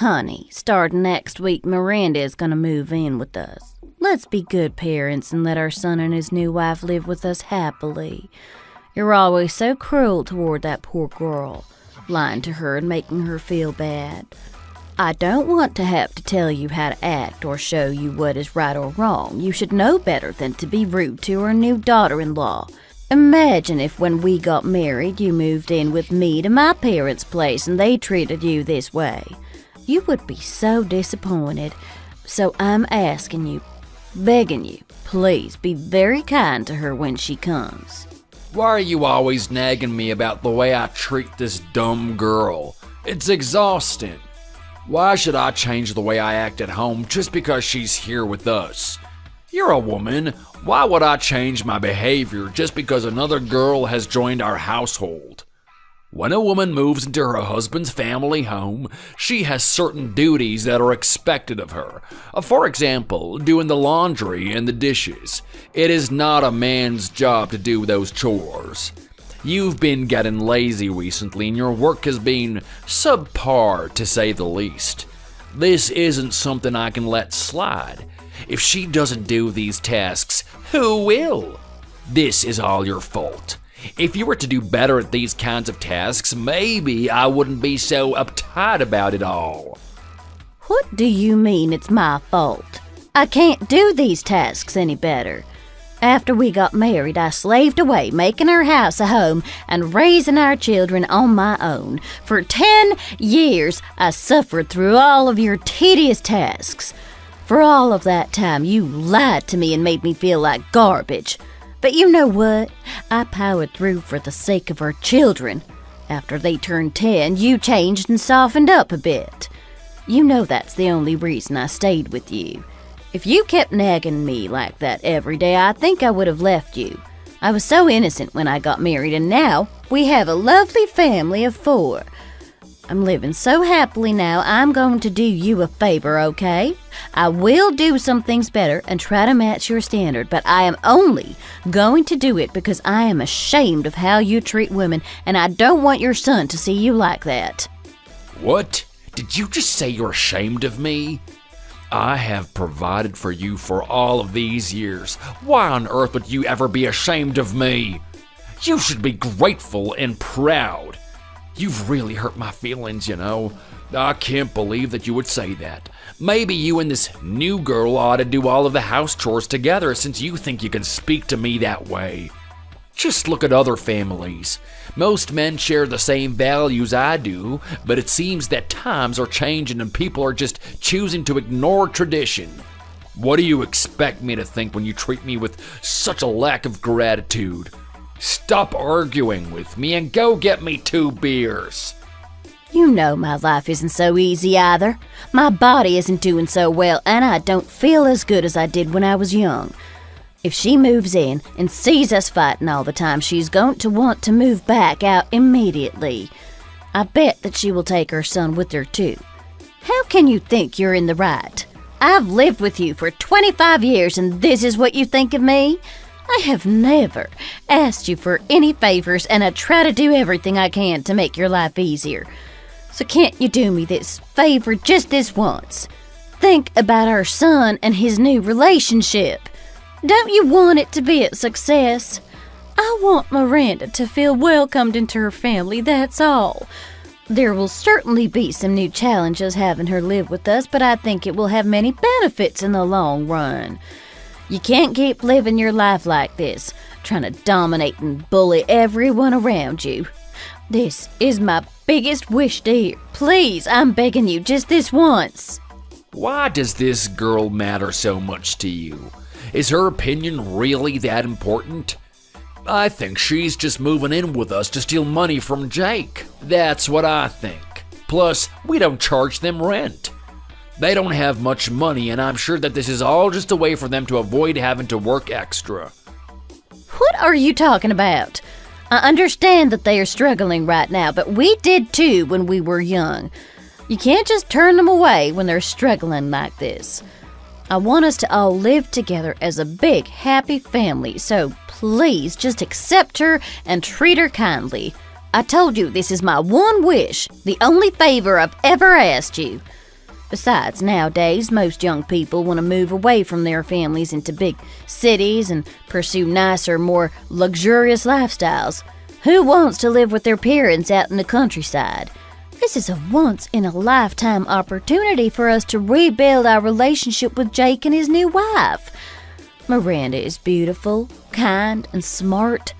Honey, starting next week, Miranda is gonna move in with us. Let's be good parents and let our son and his new wife live with us happily. You're always so cruel toward that poor girl, lying to her and making her feel bad. I don't want to have to tell you how to act or show you what is right or wrong. You should know better than to be rude to our new daughter-in-law. Imagine if when we got married you moved in with me to my parents' place and they treated you this way. You would be so disappointed. So I'm asking you, begging you, please be very kind to her when she comes. Why are you always nagging me about the way I treat this dumb girl? It's exhausting. Why should I change the way I act at home just because she's here with us? You're a woman. Why would I change my behavior just because another girl has joined our household? When a woman moves into her husband's family home, she has certain duties that are expected of her. For example, doing the laundry and the dishes. It is not a man's job to do those chores. You've been getting lazy recently and your work has been subpar, to say the least. This isn't something I can let slide. If she doesn't do these tasks, who will? This is all your fault. If you were to do better at these kinds of tasks, maybe I wouldn't be so uptight about it all. What do you mean it's my fault? I can't do these tasks any better. After we got married, I slaved away, making our house a home and raising our children on my own. For 10 years, I suffered through all of your tedious tasks. For all of that time, you lied to me and made me feel like garbage. But you know what? I powered through for the sake of our children. After they turned 10, you changed and softened up a bit. You know that's the only reason I stayed with you. If you kept nagging me like that every day, I think I would have left you. I was so innocent when I got married, and now we have a lovely family of 4. I'm living so happily now, I'm going to do you a favor, okay? I will do some things better and try to match your standard, but I am only going to do it because I am ashamed of how you treat women, and I don't want your son to see you like that. What? Did you just say you're ashamed of me? I have provided for you for all of these years. Why on earth would you ever be ashamed of me? You should be grateful and proud. You've really hurt my feelings, you know. I can't believe that you would say that. Maybe you and this new girl ought to do all of the house chores together since you think you can speak to me that way. Just look at other families. Most men share the same values I do, but it seems that times are changing and people are just choosing to ignore tradition. What do you expect me to think when you treat me with such a lack of gratitude? Stop arguing with me and go get me 2 beers. You know my life isn't so easy either. My body isn't doing so well, and I don't feel as good as I did when I was young. If she moves in and sees us fighting all the time, she's going to want to move back out immediately. I bet that she will take her son with her too. How can you think you're in the right? I've lived with you for 25 years and this is what you think of me? I have never asked you for any favors, and I try to do everything I can to make your life easier. So can't you do me this favor just this once? Think about our son and his new relationship. Don't you want it to be a success? I want Miranda to feel welcomed into her family, that's all. There will certainly be some new challenges having her live with us, but I think it will have many benefits in the long run. You can't keep living your life like this, trying to dominate and bully everyone around you. This is my biggest wish, dear. Please, I'm begging you, just this once. Why does this girl matter so much to you? Is her opinion really that important? I think she's just moving in with us to steal money from Jake. That's what I think. Plus, we don't charge them rent. They don't have much money, and I'm sure that this is all just a way for them to avoid having to work extra. What are you talking about? I understand that they are struggling right now, but we did too when we were young. You can't just turn them away when they're struggling like this. I want us to all live together as a big, happy family, so please just accept her and treat her kindly. I told you this is my one wish, the only favor I've ever asked you. Besides, nowadays, most young people want to move away from their families into big cities and pursue nicer, more luxurious lifestyles. Who wants to live with their parents out in the countryside? This is a once-in-a-lifetime opportunity for us to rebuild our relationship with Jake and his new wife. Miranda is beautiful, kind, and smart.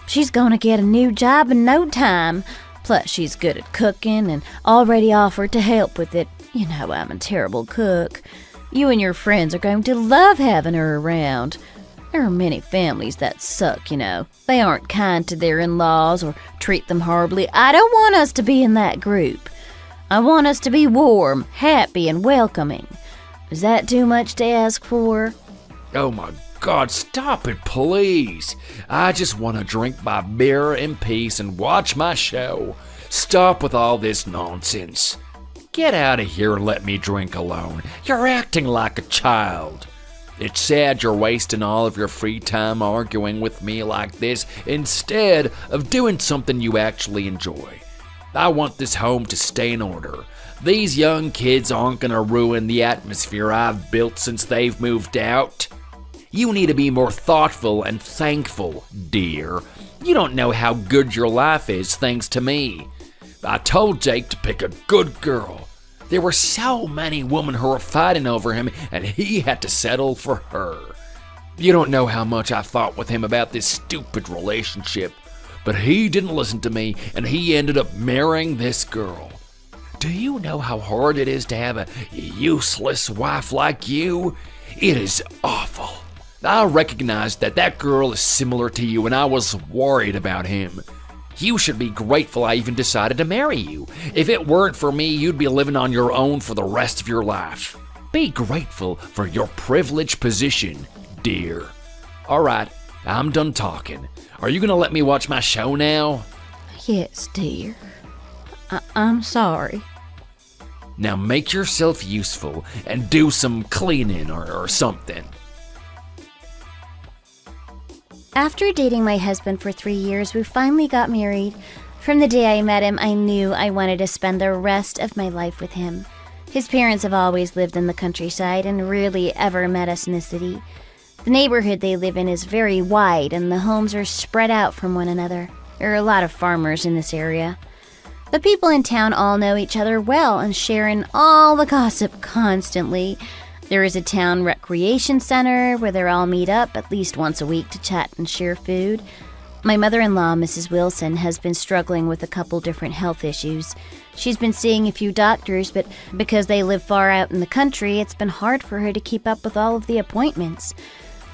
She's gonna get a new job in no time. Plus, she's good at cooking and already offered to help with it. You know I'm a terrible cook. You and your friends are going to love having her around. There are many families that suck, you know. They aren't kind to their in-laws or treat them horribly. I don't want us to be in that group. I want us to be warm, happy, and welcoming. Is that too much to ask for? Oh my God, stop it, please. I just want to drink my beer in peace and watch my show. Stop with all this nonsense. Get out of here and let me drink alone. You're acting like a child. It's sad you're wasting all of your free time arguing with me like this instead of doing something you actually enjoy. I want this home to stay in order. These young kids aren't gonna ruin the atmosphere I've built since they've moved out. You need to be more thoughtful and thankful, dear. You don't know how good your life is thanks to me. I told Jake to pick a good girl. There were so many women who were fighting over him, and he had to settle for her. You don't know how much I fought with him about this stupid relationship, but he didn't listen to me, and he ended up marrying this girl. Do you know how hard it is to have a useless wife like you? It is awful. I recognized that that girl is similar to you, and I was worried about him. You should be grateful I even decided to marry you. If it weren't for me, you'd be living on your own for the rest of your life. Be grateful for your privileged position, dear. All right, I'm done talking. Are you gonna let me watch my show now? Yes, dear. I'm sorry. Now make yourself useful and do some cleaning or something. After dating my husband for 3 years, we finally got married. From the day I met him, I knew I wanted to spend the rest of my life with him. His parents have always lived in the countryside and rarely ever met us in the city. The neighborhood they live in is very wide and the homes are spread out from one another. There are a lot of farmers in this area. The people in town all know each other well and share in all the gossip constantly. There is a town recreation center where they all meet up at least once a week to chat and share food. My mother-in-law, Mrs. Wilson, has been struggling with a couple different health issues. She's been seeing a few doctors, but because they live far out in the country, it's been hard for her to keep up with all of the appointments.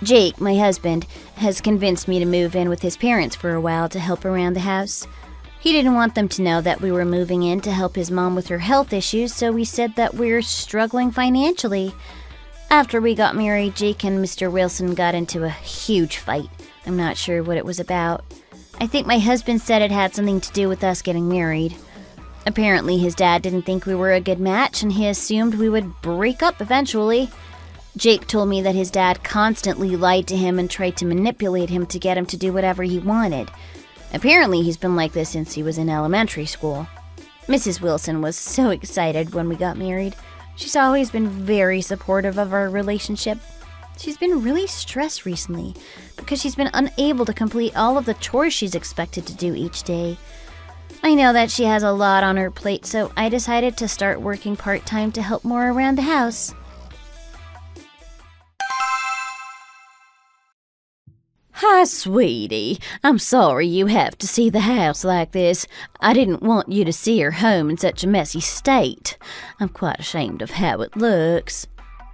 Jake, my husband, has convinced me to move in with his parents for a while to help around the house. He didn't want them to know that we were moving in to help his mom with her health issues, so we said that we're struggling financially. After we got married, Jake and Mr. Wilson got into a huge fight. I'm not sure what it was about. I think my husband said it had something to do with us getting married. Apparently his dad didn't think we were a good match and he assumed we would break up eventually. Jake told me that his dad constantly lied to him and tried to manipulate him to get him to do whatever he wanted. Apparently he's been like this since he was in elementary school. Mrs. Wilson was so excited when we got married. She's always been very supportive of our relationship. She's been really stressed recently because she's been unable to complete all of the chores she's expected to do each day. I know that she has a lot on her plate, so I decided to start working part-time to help more around the house. Hi, sweetie. I'm sorry you have to see the house like this. I didn't want you to see her home in such a messy state. I'm quite ashamed of how it looks.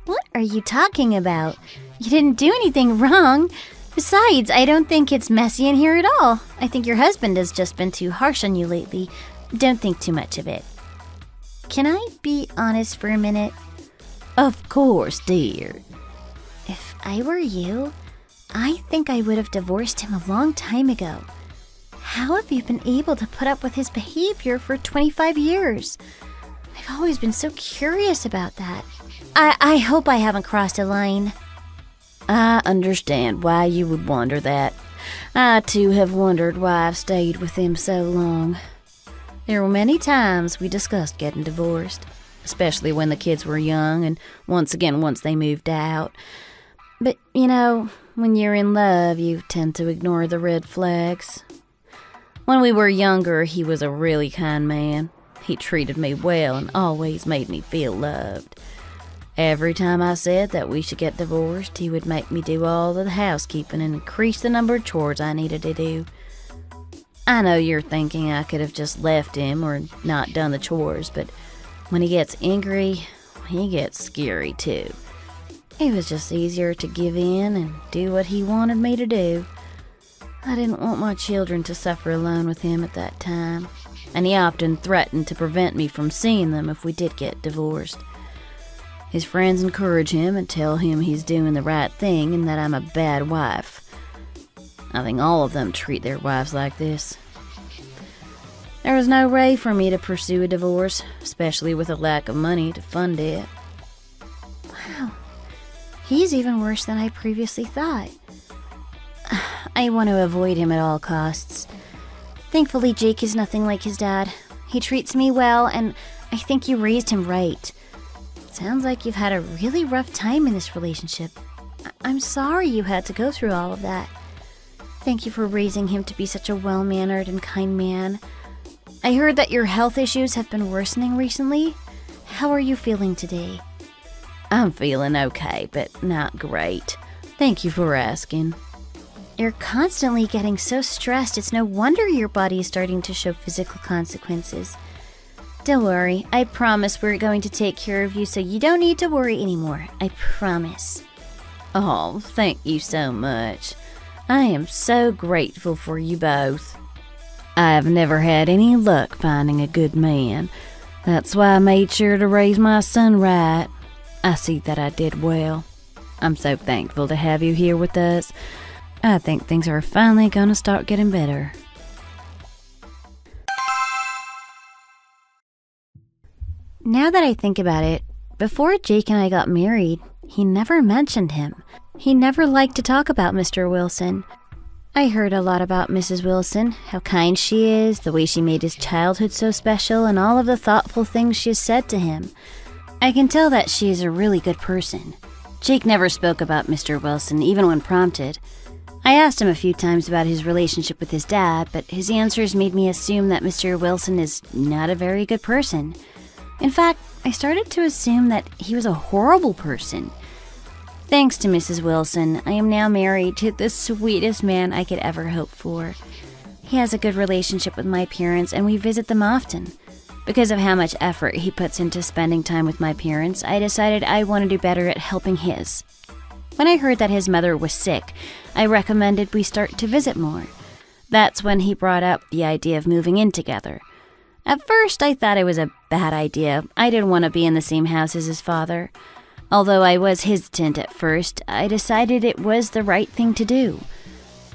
What are you talking about? You didn't do anything wrong. Besides, I don't think it's messy in here at all. I think your husband has just been too harsh on you lately. Don't think too much of it. Can I be honest for a minute? Of course, dear. If I were you, I think I would have divorced him a long time ago. How have you been able to put up with his behavior for 25 years? I've always been so curious about that. I hope I haven't crossed a line. I understand why you would wonder that. I too have wondered why I've stayed with him so long. There were many times we discussed getting divorced. especially when the kids were young and once they moved out. But, when you're in love, you tend to ignore the red flags. When we were younger, he was a really kind man. He treated me well and always made me feel loved. Every time I said that we should get divorced, he would make me do all of the housekeeping and increase the number of chores I needed to do. I know you're thinking I could have just left him or not done the chores, but when he gets angry, he gets scary too. It was just easier to give in and do what he wanted me to do. I didn't want my children to suffer alone with him at that time, and he often threatened to prevent me from seeing them if we did get divorced. His friends encourage him and tell him he's doing the right thing and that I'm a bad wife. I think all of them treat their wives like this. There was no way for me to pursue a divorce, especially with a lack of money to fund it. Wow, he's even worse than I previously thought. I want to avoid him at all costs. Thankfully, Jake is nothing like his dad. He treats me well, and I think you raised him right. Sounds like you've had a really rough time in this relationship. I'm sorry you had to go through all of that. Thank you for raising him to be such a well-mannered and kind man. I heard that your health issues have been worsening recently. How are you feeling today? I'm feeling okay, but not great. Thank you for asking. You're constantly getting so stressed, it's no wonder your body is starting to show physical consequences. Don't worry, I promise we're going to take care of you so you don't need to worry anymore. I promise. Oh, thank you so much. I am so grateful for you both. I've never had any luck finding a good man. That's why I made sure to raise my son right. I see that I did well. I'm so thankful to have you here with us. I think things are finally gonna start getting better. Now that I think about it, before Jake and I got married, he never mentioned him. He never liked to talk about Mr. Wilson. I heard a lot about Mrs. Wilson, how kind she is, the way she made his childhood so special, and all of the thoughtful things she has said to him. I can tell that she is a really good person. Jake never spoke about Mr. Wilson, even when prompted. I asked him a few times about his relationship with his dad, but his answers made me assume that Mr. Wilson is not a very good person. In fact, I started to assume that he was a horrible person. Thanks to Mrs. Wilson, I am now married to the sweetest man I could ever hope for. He has a good relationship with my parents, and we visit them often. Because of how much effort he puts into spending time with my parents, I decided I want to do better at helping his. When I heard that his mother was sick, I recommended we start to visit more. That's when he brought up the idea of moving in together. At first, I thought it was a bad idea. I didn't want to be in the same house as his father. Although I was hesitant at first, I decided it was the right thing to do.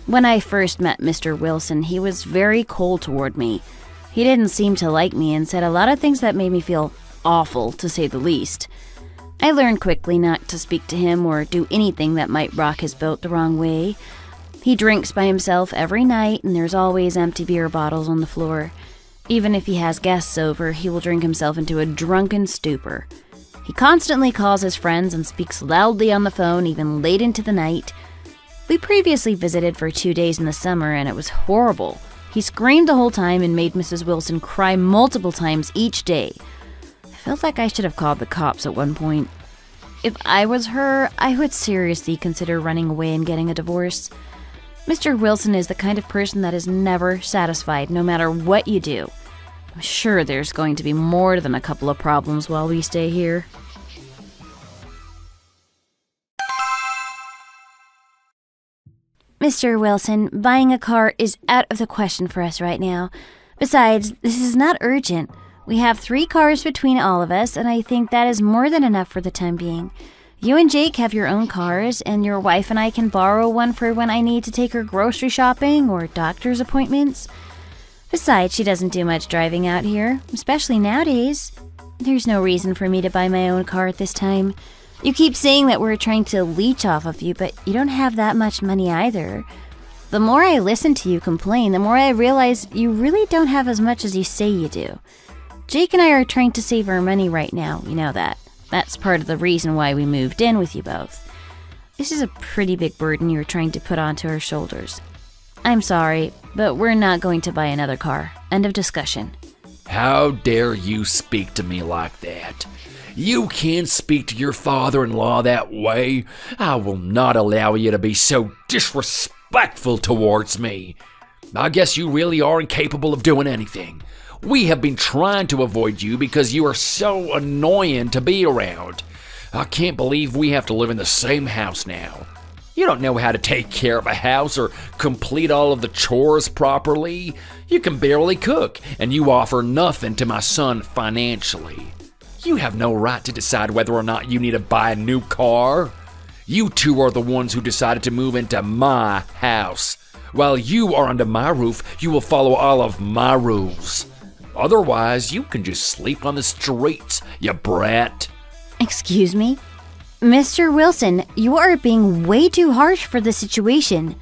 When I first met Mr. Wilson, he was very cold toward me. He didn't seem to like me and said a lot of things that made me feel awful, to say the least. I learned quickly not to speak to him or do anything that might rock his boat the wrong way. He drinks by himself every night, and there's always empty beer bottles on the floor. Even if he has guests over, he will drink himself into a drunken stupor. He constantly calls his friends and speaks loudly on the phone, even late into the night. We previously visited for 2 days in the summer, and it was horrible. He screamed the whole time and made Mrs. Wilson cry multiple times each day. I felt like I should have called the cops at one point. If I was her, I would seriously consider running away and getting a divorce. Mr. Wilson is the kind of person that is never satisfied, no matter what you do. I'm sure there's going to be more than a couple of problems while we stay here. Mr. Wilson, buying a car is out of the question for us right now. Besides, this is not urgent. We have 3 cars between all of us, and I think that is more than enough for the time being. You and Jake have your own cars, and your wife and I can borrow one for when I need to take her grocery shopping or doctor's appointments. Besides, she doesn't do much driving out here, especially nowadays. There's no reason for me to buy my own car at this time. You keep saying that we're trying to leech off of you, but you don't have that much money either. The more I listen to you complain, the more I realize you really don't have as much as you say you do. Jake and I are trying to save our money right now, you know that. That's part of the reason why we moved in with you both. This is a pretty big burden you're trying to put onto our shoulders. I'm sorry, but we're not going to buy another car. End of discussion. How dare you speak to me like that? You can't speak to your father-in-law that way. I will not allow you to be so disrespectful towards me. I guess you really are incapable of doing anything. We have been trying to avoid you because you are so annoying to be around. I can't believe we have to live in the same house now. You don't know how to take care of a house or complete all of the chores properly. You can barely cook, and you offer nothing to my son financially. You have no right to decide whether or not you need to buy a new car. You two are the ones who decided to move into my house. While you are under my roof, you will follow all of my rules. Otherwise, you can just sleep on the streets, you brat. Excuse me? Mr. Wilson, you are being way too harsh for the situation.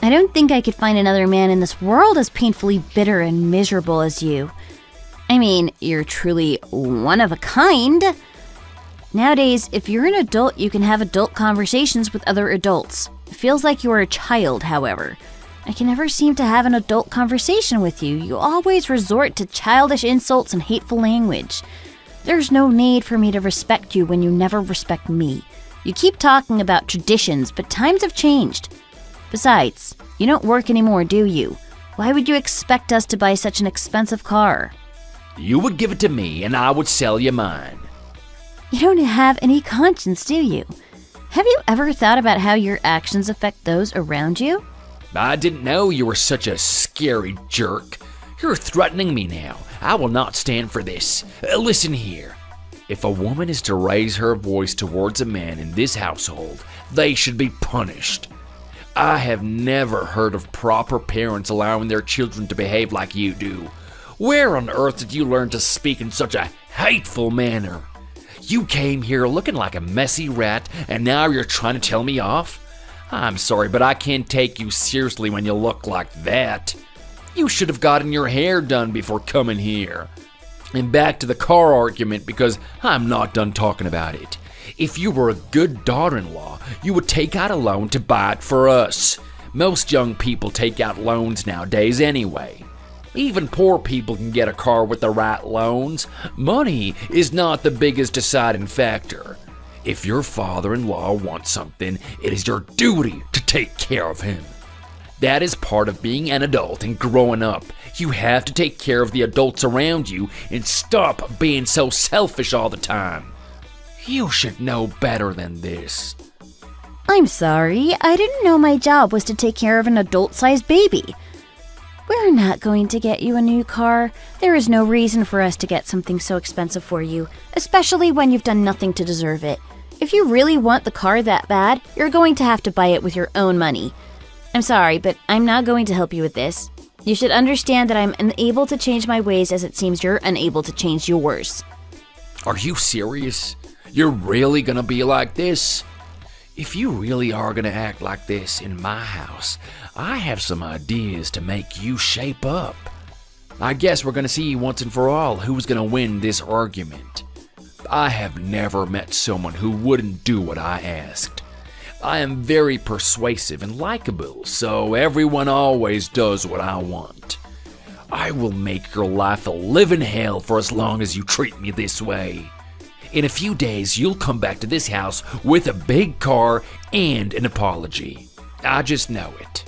I don't think I could find another man in this world as painfully bitter and miserable as you. I mean, you're truly one of a kind. Nowadays, if you're an adult, you can have adult conversations with other adults. It feels like you are a child, however. I can never seem to have an adult conversation with you. You always resort to childish insults and hateful language. There's no need for me to respect you when you never respect me. You keep talking about traditions, but times have changed. Besides, you don't work anymore, do you? Why would you expect us to buy such an expensive car? You would give it to me and I would sell you mine. You don't have any conscience, do you? Have you ever thought about how your actions affect those around you? I didn't know you were such a scary jerk. You're threatening me now. I will not stand for this. Listen here. If a woman is to raise her voice towards a man in this household, they should be punished. I have never heard of proper parents allowing their children to behave like you do. Where on earth did you learn to speak in such a hateful manner? You came here looking like a messy rat, and now you're trying to tell me off? I'm sorry, but I can't take you seriously when you look like that. You should have gotten your hair done before coming here. And back to the car argument, because I'm not done talking about it. If you were a good daughter-in-law, you would take out a loan to buy it for us. Most young people take out loans nowadays anyway. Even poor people can get a car with the right loans. Money is not the biggest deciding factor. If your father-in-law wants something, it is your duty to take care of him. That is part of being an adult and growing up. You have to take care of the adults around you and stop being so selfish all the time. You should know better than this. I'm sorry, I didn't know my job was to take care of an adult-sized baby. We're not going to get you a new car. There is no reason for us to get something so expensive for you, especially when you've done nothing to deserve it. If you really want the car that bad, you're going to have to buy it with your own money. I'm sorry, but I'm not going to help you with this. You should understand that I'm unable to change my ways as it seems you're unable to change yours. Are you serious? You're really gonna be like this? If you really are gonna act like this in my house, I have some ideas to make you shape up. I guess we're gonna see once and for all who's gonna win this argument. I have never met someone who wouldn't do what I asked. I am very persuasive and likable, so everyone always does what I want. I will make your life a living hell for as long as you treat me this way. In a few days, you'll come back to this house with a big car and an apology. I just know it.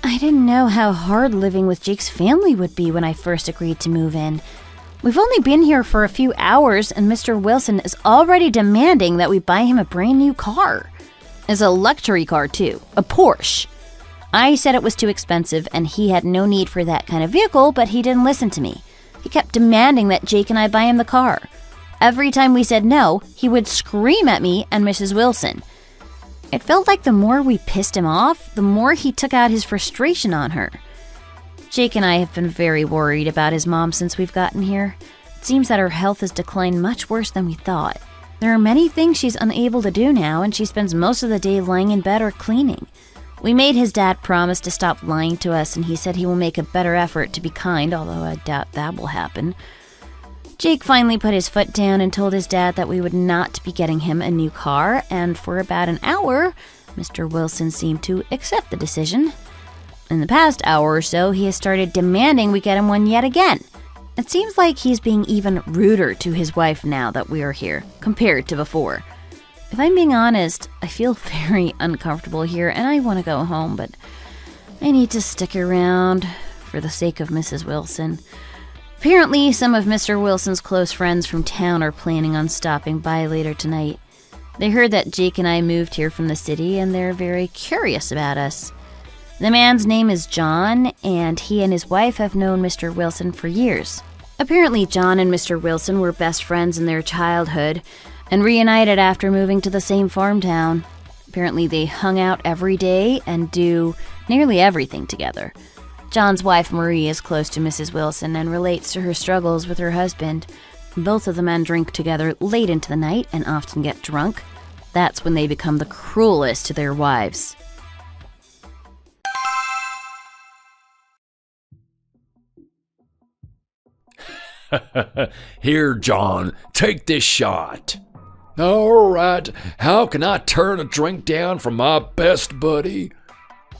I didn't know how hard living with Jake's family would be when I first agreed to move in. We've only been here for a few hours, and Mr. Wilson is already demanding that we buy him a brand new car. It's a luxury car, too. A Porsche. I said it was too expensive, and he had no need for that kind of vehicle, but he didn't listen to me. He kept demanding that Jake and I buy him the car. Every time we said no, he would scream at me and Mrs. Wilson. It felt like the more we pissed him off, the more he took out his frustration on her. Jake and I have been very worried about his mom since we've gotten here. It seems that her health has declined much worse than we thought. There are many things she's unable to do now, and she spends most of the day lying in bed or cleaning. We made his dad promise to stop lying to us, and he said he will make a better effort to be kind, although I doubt that will happen. Jake finally put his foot down and told his dad that we would not be getting him a new car, and for about an hour, Mr. Wilson seemed to accept the decision. In the past hour or so, he has started demanding we get him one yet again. It seems like he's being even ruder to his wife now that we are here, compared to before. If I'm being honest, I feel very uncomfortable here and I want to go home, but I need to stick around for the sake of Mrs. Wilson. Apparently, some of Mr. Wilson's close friends from town are planning on stopping by later tonight. They heard that Jake and I moved here from the city and they're very curious about us. The man's name is John, and he and his wife have known Mr. Wilson for years. Apparently, John and Mr. Wilson were best friends in their childhood and reunited after moving to the same farm town. Apparently, they hung out every day and do nearly everything together. John's wife, Marie, is close to Mrs. Wilson and relates to her struggles with her husband. Both of the men drink together late into the night and often get drunk. That's when they become the cruelest to their wives. Here, John, take this shot. All right, how can I turn a drink down from my best buddy?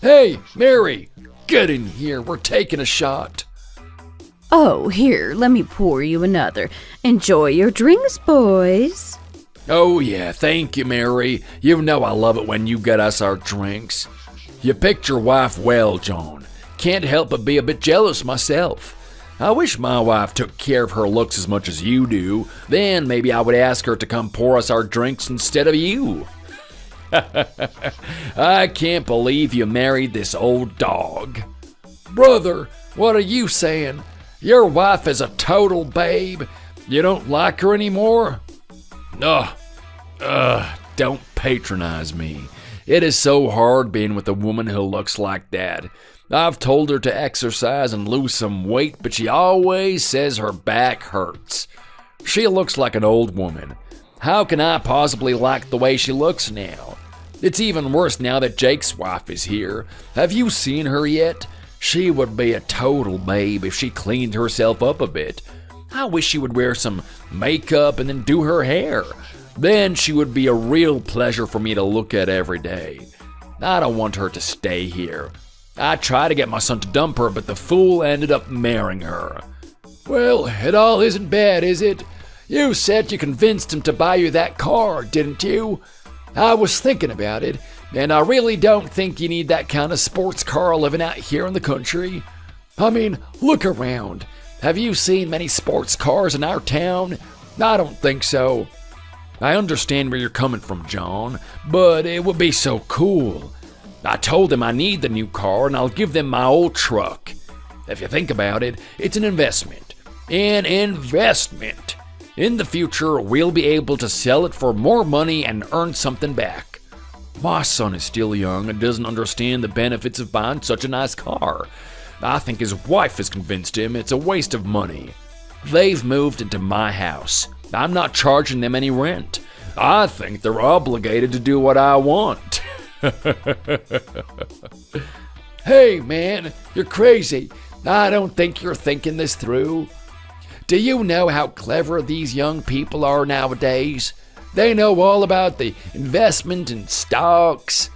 Hey, Mary, get in here. We're taking a shot. Oh, here, let me pour you another. Enjoy your drinks, boys. Oh, yeah, thank you, Mary. You know I love it when you get us our drinks. You picked your wife well, John. Can't help but be a bit jealous myself. I wish my wife took care of her looks as much as you do. Then maybe I would ask her to come pour us our drinks instead of you. I can't believe you married this old dog. Brother, what are you saying? Your wife is a total babe. You don't like her anymore? Don't patronize me. It is so hard being with a woman who looks like that. I've told her to exercise and lose some weight, but she always says her back hurts. She looks like an old woman. How can I possibly like the way she looks now? It's even worse now that Jake's wife is here. Have you seen her yet? She would be a total babe if she cleaned herself up a bit. I wish she would wear some makeup and then do her hair. Then she would be a real pleasure for me to look at every day. I don't want her to stay here. I tried to get my son to dump her, but the fool ended up marrying her. Well, it all isn't bad, is it? You said you convinced him to buy you that car, didn't you? I was thinking about it, and I really don't think you need that kind of sports car living out here in the country. I mean, look around. Have you seen many sports cars in our town? I don't think so. I understand where you're coming from, John, but it would be so cool. I told them I need the new car and I'll give them my old truck. If you think about it, it's an investment. An investment. In the future, we'll be able to sell it for more money and earn something back. My son is still young and doesn't understand the benefits of buying such a nice car. I think his wife has convinced him it's a waste of money. They've moved into my house. I'm not charging them any rent. I think they're obligated to do what I want. Hey, man, you're crazy. I don't think you're thinking this through. Do you know how clever these young people are nowadays? They know all about the investment in stocks.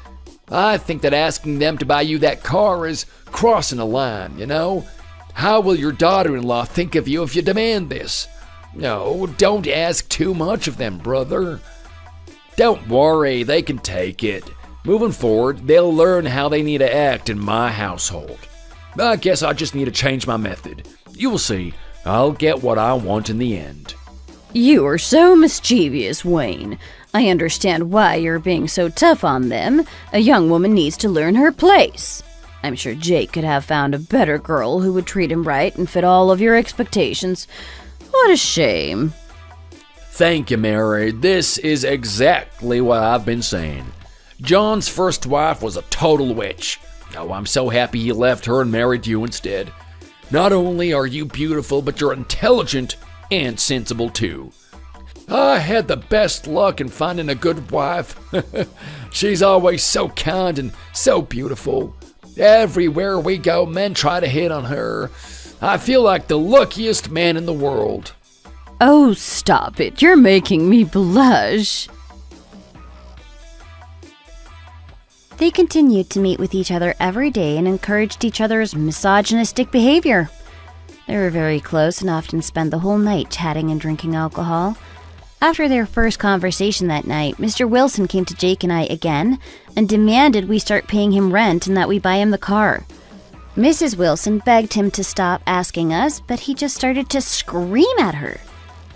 I think that asking them to buy you that car is crossing a line, you know? How will your daughter-in-law think of you if you demand this? No, don't ask too much of them, brother. Don't worry, they can take it. Moving forward, they'll learn how they need to act in my household. I guess I just need to change my method. You will see, I'll get what I want in the end. You are so mischievous, Wayne. I understand why you're being so tough on them. A young woman needs to learn her place. I'm sure Jake could have found a better girl who would treat him right and fit all of your expectations. What a shame. Thank you, Mary. This is exactly what I've been saying. John's first wife was a total witch. Oh, I'm so happy he left her and married you instead. Not only are you beautiful, but you're intelligent and sensible too. I had the best luck in finding a good wife. She's always so kind and so beautiful. Everywhere we go, men try to hit on her. I feel like the luckiest man in the world. Oh, stop it. You're making me blush. They continued to meet with each other every day and encouraged each other's misogynistic behavior. They were very close and often spent the whole night chatting and drinking alcohol. After their first conversation that night, Mr. Wilson came to Jake and I again and demanded we start paying him rent and that we buy him the car. Mrs. Wilson begged him to stop asking us, but he just started to scream at her.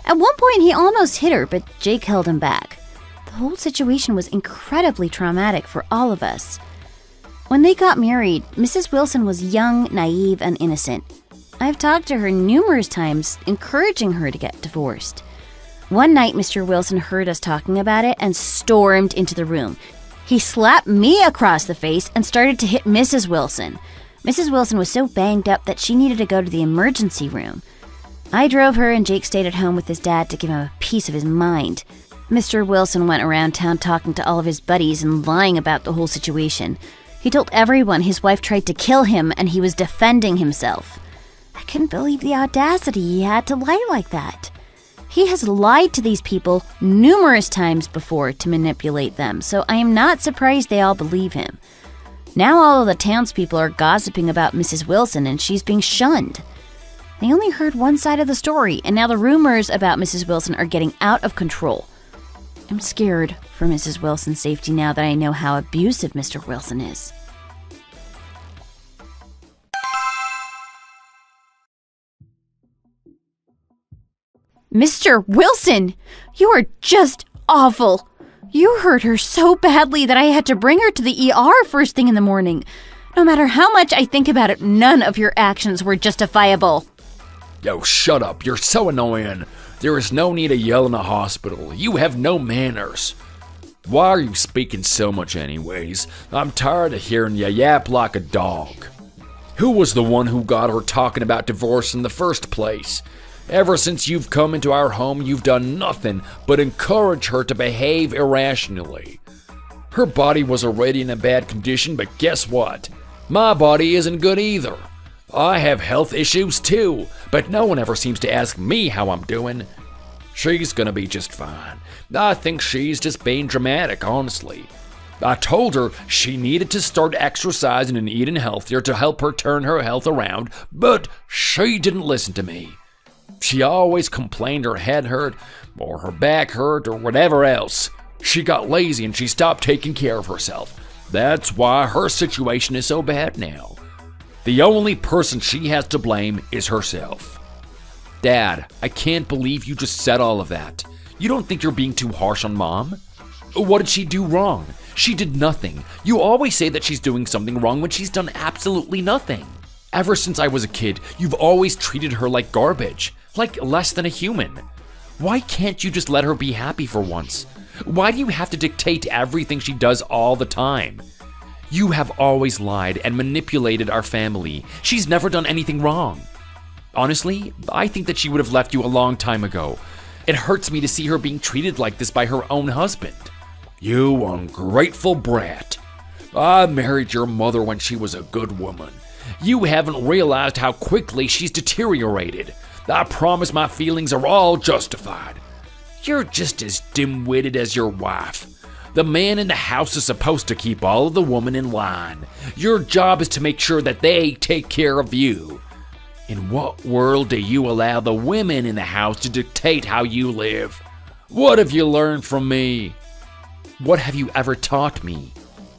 At one point, he almost hit her, but Jake held him back. The whole situation was incredibly traumatic for all of us. When they got married, Mrs. Wilson was young, naive, and innocent. I've talked to her numerous times, encouraging her to get divorced. One night, Mr. Wilson heard us talking about it and stormed into the room. He slapped me across the face and started to hit Mrs. Wilson. Mrs. Wilson was so banged up that she needed to go to the emergency room. I drove her and Jake stayed at home with his dad to give him a piece of his mind. Mr. Wilson went around town talking to all of his buddies and lying about the whole situation. He told everyone his wife tried to kill him and he was defending himself. I couldn't believe the audacity he had to lie like that. He has lied to these people numerous times before to manipulate them, so I am not surprised they all believe him. Now all of the townspeople are gossiping about Mrs. Wilson and she's being shunned. They only heard one side of the story, and now the rumors about Mrs. Wilson are getting out of control. I'm scared for Mrs. Wilson's safety now that I know how abusive Mr. Wilson is. Mr. Wilson, you are just awful. You hurt her so badly that I had to bring her to the ER first thing in the morning. No matter how much I think about it, none of your actions were justifiable. Yo, shut up. You're so annoying. There is no need to yell in a hospital. You have no manners. Why are you speaking so much anyways? I'm tired of hearing you yap like a dog. Who was the one who got her talking about divorce in the first place? Ever since you've come into our home, you've done nothing but encourage her to behave irrationally. Her body was already in a bad condition, but guess what? My body isn't good either. I have health issues too, but no one ever seems to ask me how I'm doing. She's gonna be just fine. I think she's just being dramatic, honestly. I told her she needed to start exercising and eating healthier to help her turn her health around, but she didn't listen to me. She always complained her head hurt, or her back hurt, or whatever else. She got lazy and she stopped taking care of herself. That's why her situation is so bad now. The only person she has to blame is herself. Dad, I can't believe you just said all of that. You don't think you're being too harsh on Mom? What did she do wrong? She did nothing. You always say that she's doing something wrong when she's done absolutely nothing. Ever since I was a kid, you've always treated her like garbage, like less than a human. Why can't you just let her be happy for once? Why do you have to dictate everything she does all the time? You have always lied and manipulated our family. She's never done anything wrong. Honestly, I think that she would have left you a long time ago. It hurts me to see her being treated like this by her own husband. You ungrateful brat. I married your mother when she was a good woman. You haven't realized how quickly she's deteriorated. I promise my feelings are all justified. You're just as dim-witted as your wife. The man in the house is supposed to keep all of the women in line. Your job is to make sure that they take care of you. In what world do you allow the women in the house to dictate how you live? What have you learned from me? What have you ever taught me?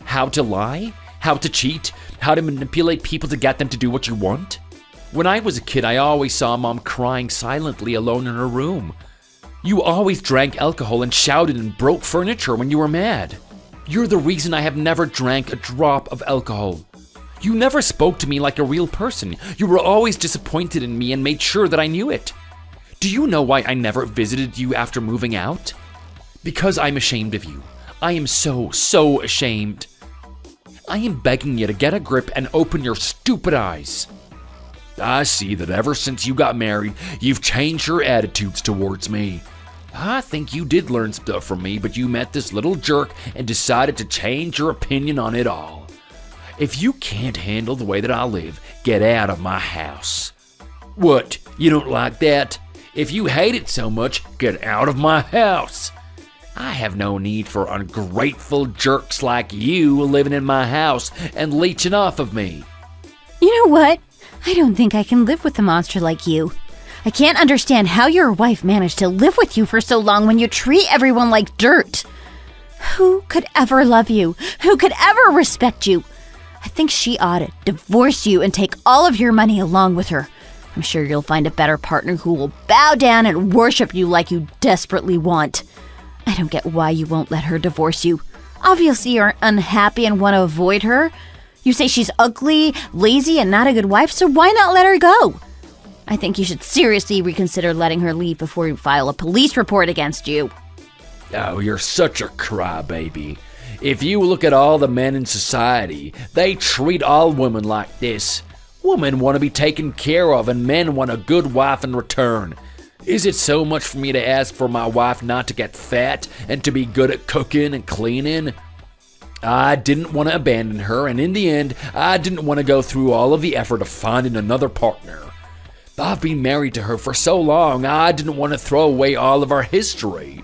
How to lie? How to cheat? How to manipulate people to get them to do what you want? When I was a kid, I always saw Mom crying silently alone in her room. You always drank alcohol and shouted and broke furniture when you were mad. You're the reason I have never drank a drop of alcohol. You never spoke to me like a real person. You were always disappointed in me and made sure that I knew it. Do you know why I never visited you after moving out? Because I'm ashamed of you. I am so ashamed. I am begging you to get a grip and open your stupid eyes. I see that ever since you got married, you've changed your attitudes towards me. I think you did learn stuff from me, but you met this little jerk and decided to change your opinion on it all. If you can't handle the way that I live, get out of my house. What, you don't like that? If you hate it so much, get out of my house. I have no need for ungrateful jerks like you living in my house and leeching off of me. You know what? I don't think I can live with a monster like you. I can't understand how your wife managed to live with you for so long when you treat everyone like dirt. Who could ever love you? Who could ever respect you? I think she ought to divorce you and take all of your money along with her. I'm sure you'll find a better partner who will bow down and worship you like you desperately want. I don't get why you won't let her divorce you. Obviously, you're unhappy and want to avoid her. You say she's ugly, lazy, and not a good wife, so why not let her go? I think you should seriously reconsider letting her leave before you file a police report against you. Oh, you're such a crybaby. If you look at all the men in society, they treat all women like this. Women want to be taken care of, and men want a good wife in return. Is it so much for me to ask for my wife not to get fat and to be good at cooking and cleaning? I didn't want to abandon her, and in the end, I didn't want to go through all of the effort of finding another partner. I've been married to her for so long, I didn't want to throw away all of our history.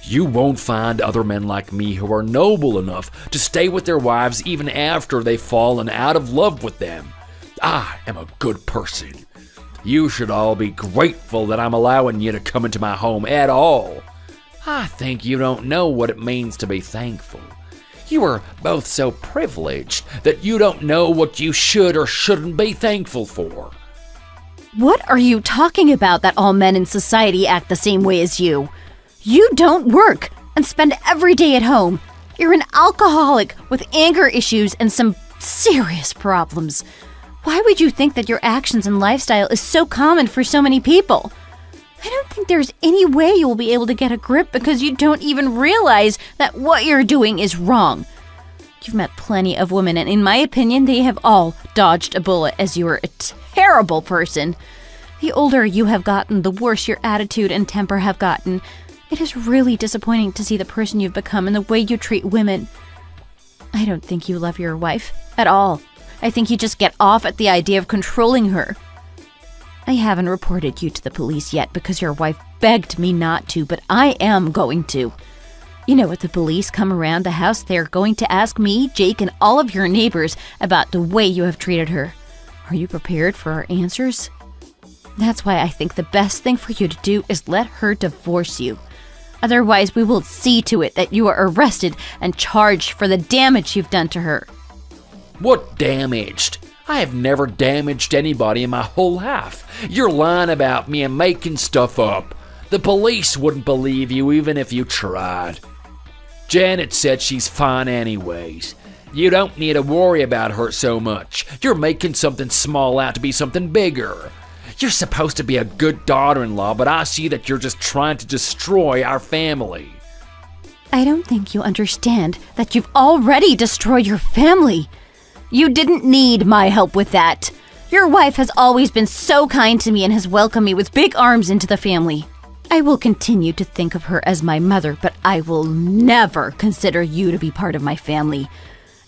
You won't find other men like me who are noble enough to stay with their wives even after they've fallen out of love with them. I am a good person. You should all be grateful that I'm allowing you to come into my home at all. I think you don't know what it means to be thankful. You are both so privileged that you don't know what you should or shouldn't be thankful for. What are you talking about that all men in society act the same way as you? You don't work and spend every day at home. You're an alcoholic with anger issues and some serious problems. Why would you think that your actions and lifestyle is so common for so many people? I don't think there's any way you will be able to get a grip because you don't even realize that what you're doing is wrong. You've met plenty of women, and in my opinion, they have all dodged a bullet as you are a terrible person. The older you have gotten, the worse your attitude and temper have gotten. It is really disappointing to see the person you've become and the way you treat women. I don't think you love your wife at all. I think you just get off at the idea of controlling her. I haven't reported you to the police yet because your wife begged me not to, but I am going to. You know, if the police come around the house, they're going to ask me, Jake, and all of your neighbors about the way you have treated her. Are you prepared for our answers? That's why I think the best thing for you to do is let her divorce you. Otherwise, we will see to it that you are arrested and charged for the damage you've done to her. What damaged? I have never damaged anybody in my whole life. You're lying about me and making stuff up. The police wouldn't believe you even if you tried. Janet said she's fine anyways. You don't need to worry about her so much. You're making something small out to be something bigger. You're supposed to be a good daughter-in-law, but I see that you're just trying to destroy our family. I don't think you understand that you've already destroyed your family. You didn't need my help with that. Your wife has always been so kind to me and has welcomed me with big arms into the family. I will continue to think of her as my mother, but I will never consider you to be part of my family.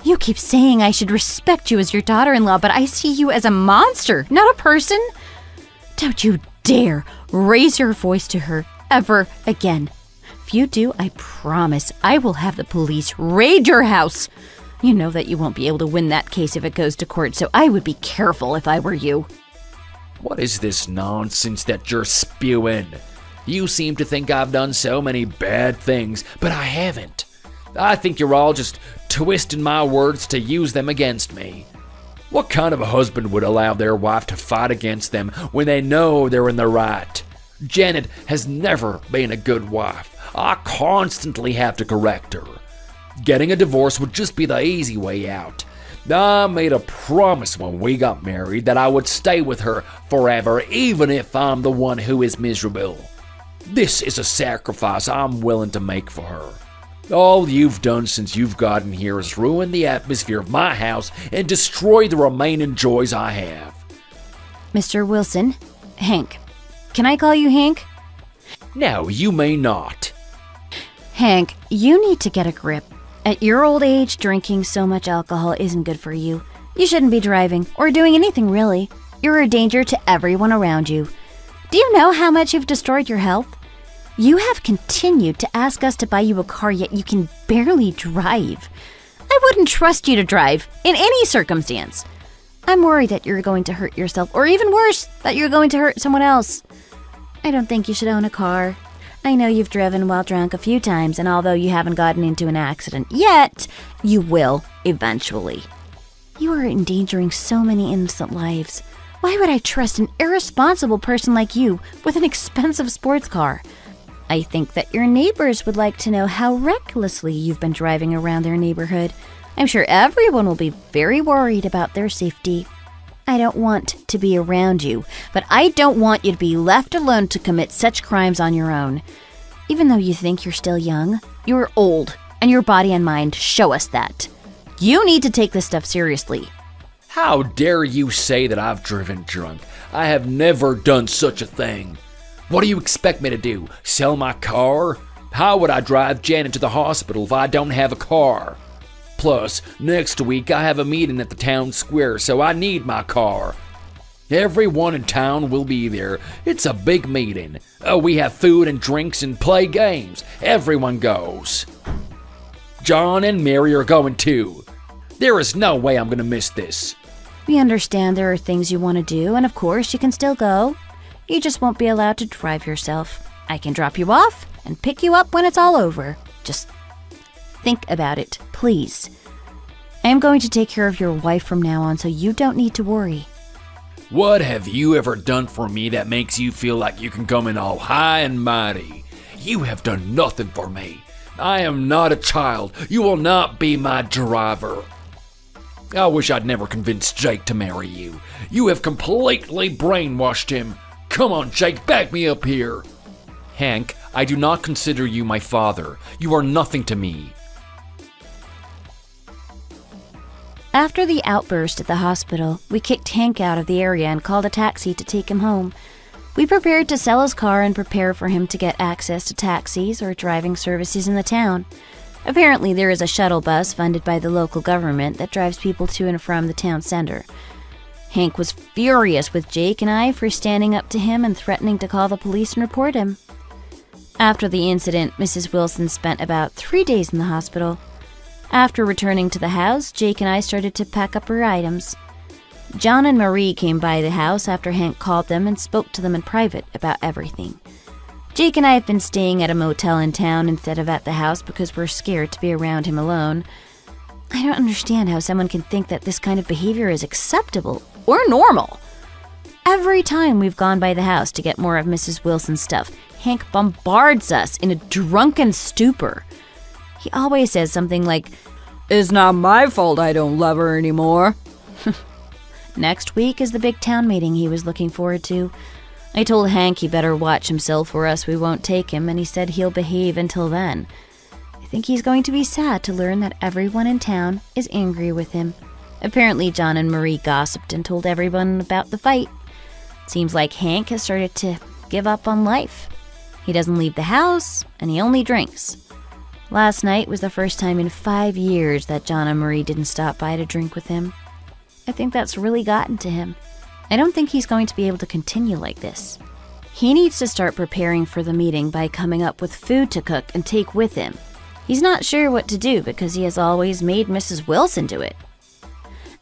You keep saying I should respect you as your daughter-in-law, but I see you as a monster, not a person. Don't you dare raise your voice to her ever again. If you do, I promise I will have the police raid your house. You know that you won't be able to win that case if it goes to court, so I would be careful if I were you. What is this nonsense that you're spewing? You seem to think I've done so many bad things, but I haven't. I think you're all just twisting my words to use them against me. What kind of a husband would allow their wife to fight against them when they know they're in the right? Janet has never been a good wife. I constantly have to correct her. Getting a divorce would just be the easy way out. I made a promise when we got married that I would stay with her forever, even if I'm the one who is miserable. This is a sacrifice I'm willing to make for her. All you've done since you've gotten here is ruin the atmosphere of my house and destroy the remaining joys I have. Mr. Wilson, Hank. Can I call you Hank? No, you may not. Hank, you need to get a grip. At your old age, drinking so much alcohol isn't good for you. You shouldn't be driving, or doing anything really. You're a danger to everyone around you. Do you know how much you've destroyed your health? You have continued to ask us to buy you a car, yet you can barely drive. I wouldn't trust you to drive, in any circumstance. I'm worried that you're going to hurt yourself, or even worse, that you're going to hurt someone else. I don't think you should own a car. I know you've driven while drunk a few times, and although you haven't gotten into an accident yet, you will eventually. You are endangering so many innocent lives. Why would I trust an irresponsible person like you with an expensive sports car? I think that your neighbors would like to know how recklessly you've been driving around their neighborhood. I'm sure everyone will be very worried about their safety. I don't want to be around you, but I don't want you to be left alone to commit such crimes on your own. Even though you think you're still young, you're old, and your body and mind show us that. You need to take this stuff seriously. How dare you say that I've driven drunk? I have never done such a thing. What do you expect me to do? Sell my car? How would I drive Janet to the hospital if I don't have a car? Plus, next week I have a meeting at the town square, so I need my car. Everyone in town will be there. It's a big meeting. We have food and drinks and play games. Everyone goes. John and Mary are going too. There is no way I'm going to miss this. We understand there are things you want to do, and of course you can still go. You just won't be allowed to drive yourself. I can drop you off and pick you up when it's all over. Just think about it, please. I am going to take care of your wife from now on, so you don't need to worry. What have you ever done for me that makes you feel like you can come in all high and mighty? You have done nothing for me. I am not a child. You will not be my driver. I wish I'd never convinced Jake to marry you. You have completely brainwashed him. Come on, Jake, back me up here. Hank, I do not consider you my father. You are nothing to me. After the outburst at the hospital, we kicked Hank out of the area and called a taxi to take him home. We prepared to sell his car and prepare for him to get access to taxis or driving services in the town. Apparently, there is a shuttle bus funded by the local government that drives people to and from the town center. Hank was furious with Jake and I for standing up to him and threatening to call the police and report him. After the incident, Mrs. Wilson spent about 3 days in the hospital. After returning to the house, Jake and I started to pack up our items. John and Marie came by the house after Hank called them and spoke to them in private about everything. Jake and I have been staying at a motel in town instead of at the house because we're scared to be around him alone. I don't understand how someone can think that this kind of behavior is acceptable or normal. Every time we've gone by the house to get more of Mrs. Wilson's stuff, Hank bombards us in a drunken stupor. He always says something like, "It's not my fault I don't love her anymore." Next week is the big town meeting he was looking forward to. I told Hank he better watch himself or else we won't take him, and he said he'll behave until then. I think he's going to be sad to learn that everyone in town is angry with him. Apparently John and Marie gossiped and told everyone about the fight. Seems like Hank has started to give up on life. He doesn't leave the house, and he only drinks. Last night was the first time in 5 years that John and Marie didn't stop by to drink with him. I think that's really gotten to him. I don't think he's going to be able to continue like this. He needs to start preparing for the meeting by coming up with food to cook and take with him. He's not sure what to do because he has always made Mrs. Wilson do it.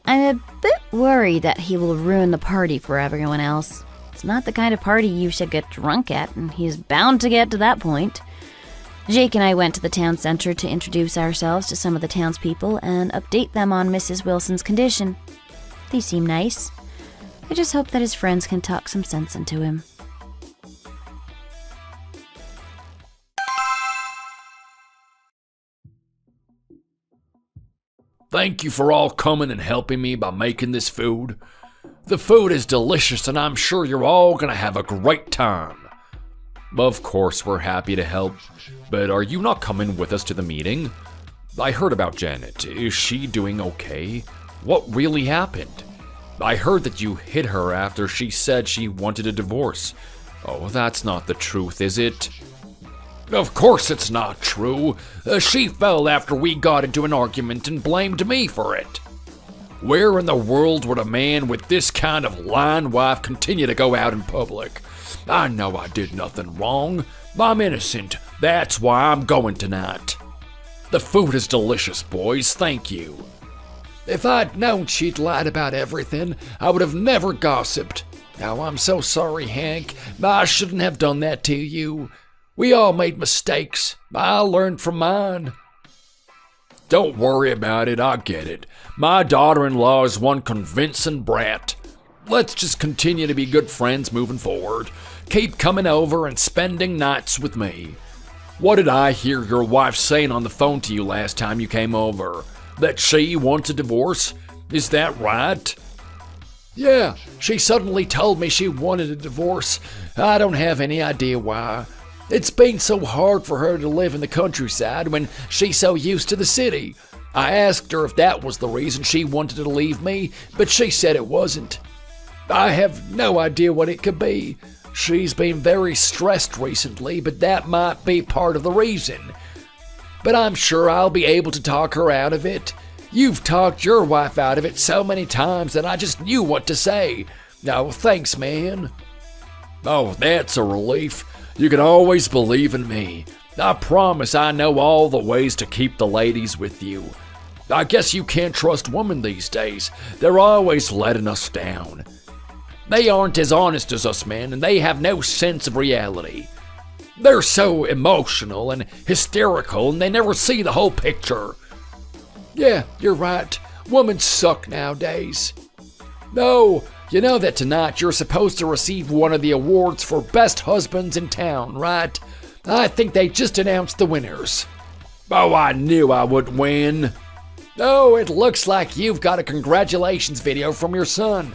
I'm a bit worried that he will ruin the party for everyone else. It's not the kind of party you should get drunk at, and he's bound to get to that point. Jake and I went to the town center to introduce ourselves to some of the townspeople and update them on Mrs. Wilson's condition. They seem nice. I just hope that his friends can talk some sense into him. Thank you for all coming and helping me by making this food. The food is delicious and I'm sure you're all gonna have a great time. Of course, we're happy to help, but are you not coming with us to the meeting? I heard about Janet. Is she doing okay? What really happened? I heard that you hit her after she said she wanted a divorce. Oh, that's not the truth, is it? Of course it's not true. She fell after we got into an argument and blamed me for it. Where in the world would a man with this kind of lying wife continue to go out in public? I know I did nothing wrong. I'm innocent. That's why I'm going tonight. The food is delicious, boys. Thank you. If I'd known she'd lied about everything, I would have never gossiped. Oh, I'm so sorry, Hank. I shouldn't have done that to you. We all made mistakes. I learned from mine. Don't worry about it, I get it. My daughter-in-law is one convincing brat. Let's just continue to be good friends moving forward. Keep coming over and spending nights with me. What did I hear your wife saying on the phone to you last time you came over? That she wants a divorce? Is that right? Yeah, she suddenly told me she wanted a divorce. I don't have any idea why. It's been so hard for her to live in the countryside when she's so used to the city. I asked her if that was the reason she wanted to leave me, but she said it wasn't. I have no idea what it could be. She's been very stressed recently, but that might be part of the reason. But I'm sure I'll be able to talk her out of it. You've talked your wife out of it so many times that I just knew what to say. Oh, thanks, man. Oh, that's a relief. You can always believe in me. I promise I know all the ways to keep the ladies with you. I guess you can't trust women these days. They're always letting us down. They aren't as honest as us men, and they have no sense of reality. They're so emotional and hysterical, and they never see the whole picture. Yeah, you're right. Women suck nowadays. No, you know that tonight you're supposed to receive one of the awards for best husbands in town, right? I think they just announced the winners. Oh, I knew I would win. Oh, it looks like you've got a congratulations video from your son.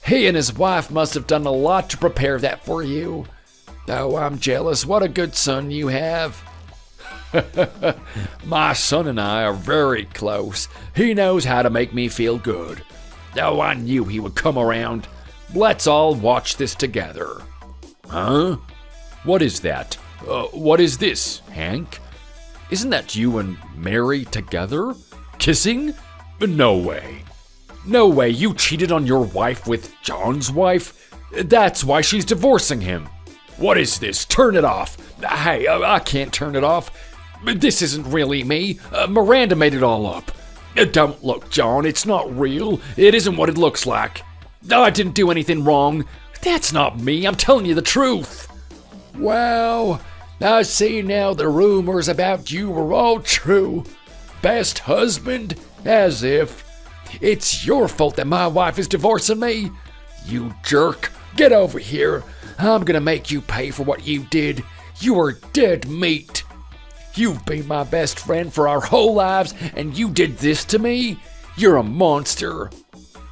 He and his wife must have done a lot to prepare that for you. Oh, I'm jealous. What a good son you have. My son and I are very close. He knows how to make me feel good. Oh, I knew he would come around. Let's all watch this together. Huh? What is that? What is this, Hank? Isn't that you and Mary together? Kissing? No way. No way, you cheated on your wife with John's wife? That's why she's divorcing him. What is this? Turn it off. Hey, I can't turn it off. This isn't really me. Miranda made it all up. Don't look, John, it's not real. It isn't what it looks like. I didn't do anything wrong. That's not me, I'm telling you the truth. Wow, I see now the rumors about you were all true. Best husband? As if. It's your fault that my wife is divorcing me. You jerk, get over here. I'm gonna make you pay for what you did. You are dead meat. You've been my best friend for our whole lives, and you did this to me? You're a monster.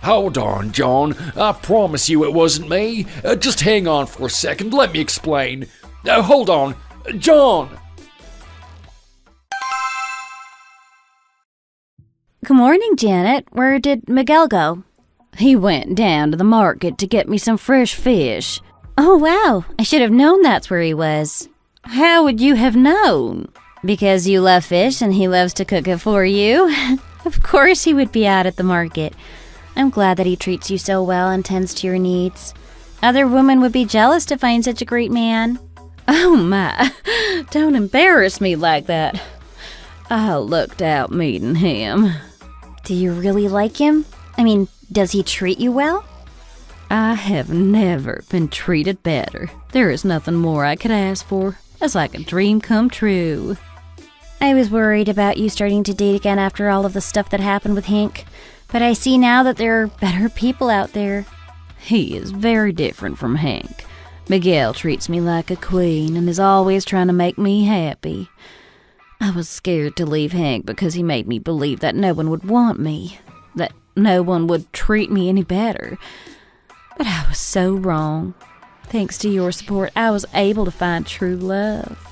Hold on, John. I promise you it wasn't me. Just hang on for a second. Let me explain. Hold on. John! Good morning, Janet. Where did Miguel go? He went down to the market to get me some fresh fish. Oh, wow. I should have known that's where he was. How would you have known? Because you love fish and he loves to cook it for you. Of course he would be out at the market. I'm glad that he treats you so well and tends to your needs. Other women would be jealous to find such a great man. Oh my, don't embarrass me like that. I lucked out meeting him. Do you really like him? I mean, does he treat you well? I have never been treated better. There is nothing more I could ask for. It's like a dream come true. I was worried about you starting to date again after all of the stuff that happened with Hank, but I see now that there are better people out there. He is very different from Hank. Miguel treats me like a queen and is always trying to make me happy. I was scared to leave Hank because he made me believe that no one would want me, that no one would treat me any better. But I was so wrong. Thanks to your support, I was able to find true love.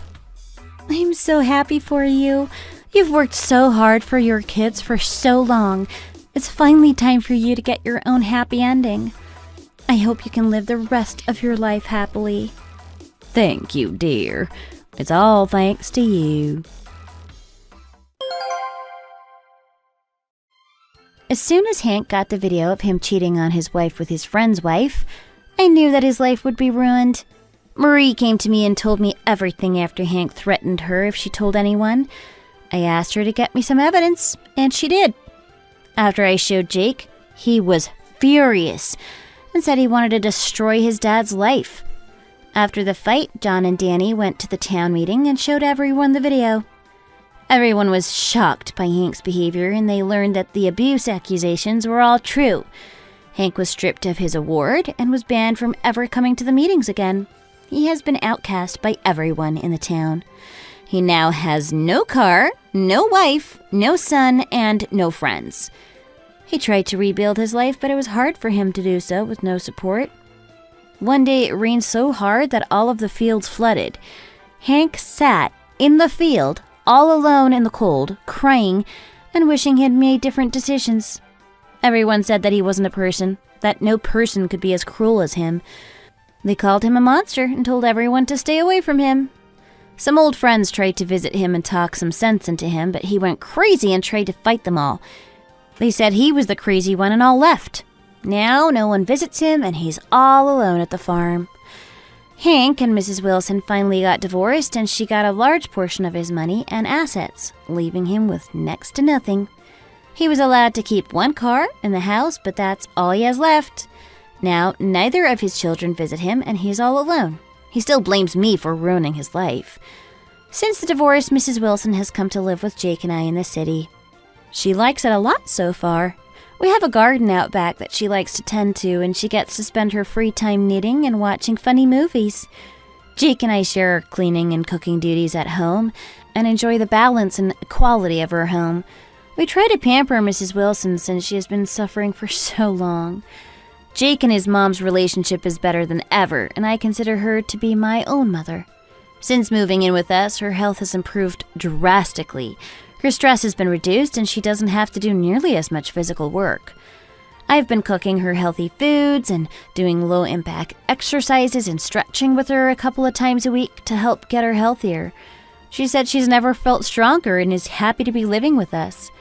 I'm so happy for you. You've worked so hard for your kids for so long. It's finally time for you to get your own happy ending. I hope you can live the rest of your life happily. Thank you, dear. It's all thanks to you. As soon as Hank got the video of him cheating on his wife with his friend's wife, I knew that his life would be ruined. Marie came to me and told me everything after Hank threatened her if she told anyone. I asked her to get me some evidence, and she did. After I showed Jake, he was furious and said he wanted to destroy his dad's life. After the fight, John and Danny went to the town meeting and showed everyone the video. Everyone was shocked by Hank's behavior, and they learned that the abuse accusations were all true. Hank was stripped of his award and was banned from ever coming to the meetings again. He has been outcast by everyone in the town. He now has no car, no wife, no son, and no friends. He tried to rebuild his life, but it was hard for him to do so with no support. One day it rained so hard that all of the fields flooded. Hank sat in the field, all alone in the cold, crying and wishing he had made different decisions. Everyone said that he wasn't a person, that no person could be as cruel as him. They called him a monster and told everyone to stay away from him. Some old friends tried to visit him and talk some sense into him, but he went crazy and tried to fight them all. They said he was the crazy one and all left. Now no one visits him and he's all alone at the farm. Hank and Mrs. Wilson finally got divorced, and she got a large portion of his money and assets, leaving him with next to nothing. He was allowed to keep one car in the house, but that's all he has left. Now, neither of his children visit him, and he's all alone. He still blames me for ruining his life. Since the divorce, Mrs. Wilson has come to live with Jake and I in the city. She likes it a lot so far. We have a garden out back that she likes to tend to, and she gets to spend her free time knitting and watching funny movies. Jake and I share our cleaning and cooking duties at home and enjoy the balance and quality of her home. We try to pamper Mrs. Wilson since she has been suffering for so long. Jake and his mom's relationship is better than ever, and I consider her to be my own mother. Since moving in with us, her health has improved drastically. Her stress has been reduced, and she doesn't have to do nearly as much physical work. I've been cooking her healthy foods and doing low-impact exercises and stretching with her a couple of times a week to help get her healthier. She said she's never felt stronger and is happy to be living with us.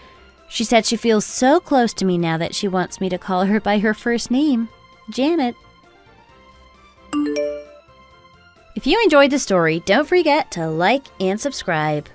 She said she feels so close to me now that she wants me to call her by her first name, Janet. If you enjoyed the story, don't forget to like and subscribe.